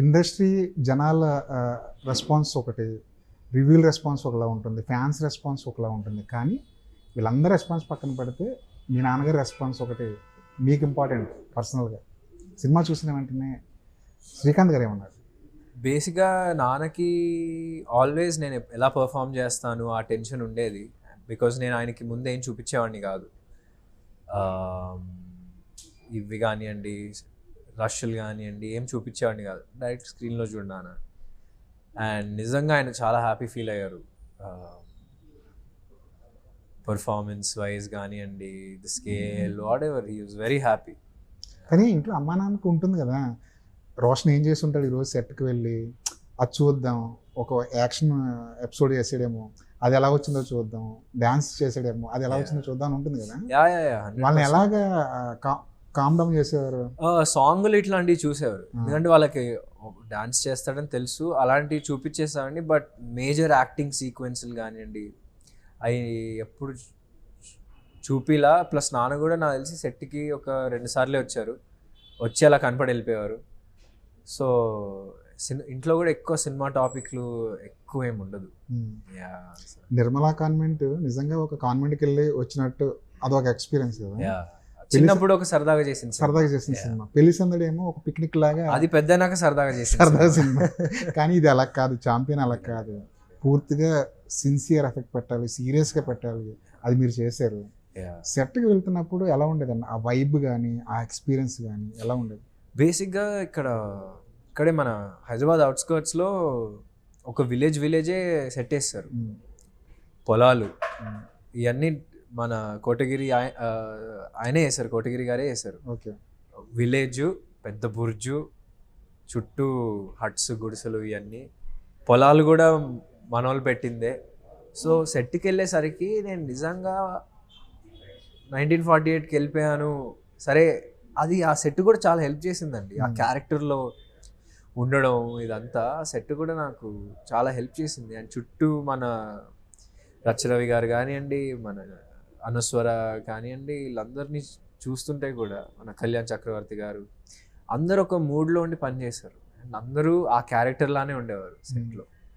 Industry జనాల response ఒకటి, రివ్యూల response ఒకలా ఉంటుంది, ఫ్యాన్స్ రెస్పాన్స్ ఒకలా ఉంటుంది. కానీ వీళ్ళందరూ రెస్పాన్స్ పక్కన పెడితే మీ నాన్నగారి రెస్పాన్స్ ఒకటి మీకు ఇంపార్టెంట్ పర్సనల్గా. సినిమా చూసిన వెంటనే శ్రీకాంత్ గారు ఏమన్నారు? బేసిక్గా నాన్నకి ఆల్వేస్ నేను ఎలా పర్ఫామ్ చేస్తాను ఆ టెన్షన్ ఉండేది. బికాజ్ నేను ఆయనకి ముందు ఏం చూపించేవాడిని కాదు. ఇవి కానివ్వండి, రష్లు కానివ్వండి, ఏం చూపించేవాడిని కాదు. డైరెక్ట్ స్క్రీన్లో చూడనా. అండ్ నిజంగా ఆయన చాలా హ్యాపీ ఫీల్ అయ్యారు. పర్ఫార్మెన్స్ వైజ్ కానివ్వండి, the scale, what ever, he was very happy. కానీ ఇంట్లో అమ్మా నాన్నకు ఉంటుంది కదా, రోషన్ ఏం చేసి ఉంటాడు ఈరోజు సెట్కి వెళ్ళి అది చూద్దాం, ఒక యాక్షన్ ఎపిసోడ్ చేసాడేమో అది ఎలా వచ్చిందో చూద్దాం, డ్యాన్స్ చేసాడేమో అది ఎలా వచ్చిందో చూద్దాం అని ఉంటుంది కదా. వాళ్ళని ఎలాగా కామ్ డౌన్ చేసేవారు? సాంగ్లు ఇట్లాంటివి చూసేవారు, ఎందుకంటే వాళ్ళకి డాన్స్ చేస్తాడని తెలుసు, అలాంటివి చూపించేస్తామండి. బట్ మేజర్ యాక్టింగ్ సీక్వెన్స్లు కానివ్వండి అవి ఎప్పుడు చూపిలా. ప్లస్ నాన్న కూడా నాకు తెలిసి సెట్కి ఒక 2 సార్లే వచ్చారు, వచ్చి అలా కనపడి వెళ్ళిపోయేవారు. సో ఇంట్లో కూడా ఎక్కువ సినిమా టాపిక్లు ఎక్కువ ఏమి ఉండదు. నిర్మలా కాన్వెంట్ నిజంగా ఒక కాన్వెంట్కి వెళ్ళి వచ్చినట్టు అదొక ఎక్స్పీరియన్స్ కదా. చిన్నప్పుడు ఒక సరదాగా చేసిన సినిమా. పెళ్లి సందడి ఏమో ఒక పిక్నిక్ లాగా, అది పెద్దనాక సరదాగా సినిమా. కానీ ఇది అలా కాదు, ఛాంపియన్ అలా కాదు, పూర్తిగా సిన్సియర్ ఎఫెక్ట్ పెట్టాలి, సీరియస్గా పెట్టాలి, అది మీరు చేశారు. సెట్కి వెళ్తున్నప్పుడు ఎలా ఉండేది అన్న ఆ వైబ్ కానీ ఆ ఎక్స్పీరియన్స్ కానీ ఎలా ఉండేది? బేసిక్గా ఇక్కడే మన హైదరాబాద్ అవుట్స్కర్ట్స్లో ఒక విలేజే సెట్ వేస్తారు. పొలాలు ఇవన్నీ మన కోటగిరి ఆయనే వేశారు, కోటగిరి గారే వేశారు. ఓకే. విలేజ్, పెద్ద బుర్జు, చుట్టూ హట్స్, గుడిసెలు, ఇవన్నీ పొలాలు కూడా మనోళ్ళు పెట్టిందే. సో సెట్కి వెళ్ళేసరికి నేను నిజంగా 1948కి వెళ్ళిపోయాను. సరే, అది ఆ సెట్ కూడా చాలా హెల్ప్ చేసిందండి, ఆ క్యారెక్టర్లో ఉండడం. ఇదంతా సెట్ కూడా నాకు చాలా హెల్ప్ చేసింది. అండ్ చుట్టూ మన రచరవి గారు కానివ్వండి, మన అనుస్వర కానివ్వండి, వీళ్ళందరినీ చూస్తుంటే కూడా, మన కళ్యాణ్ చక్రవర్తి గారు, అందరూ ఒక మూడ్లో ఉండి పనిచేశారు. అండ్ అందరూ ఆ క్యారెక్టర్లానే ఉండేవారు సెట్లో.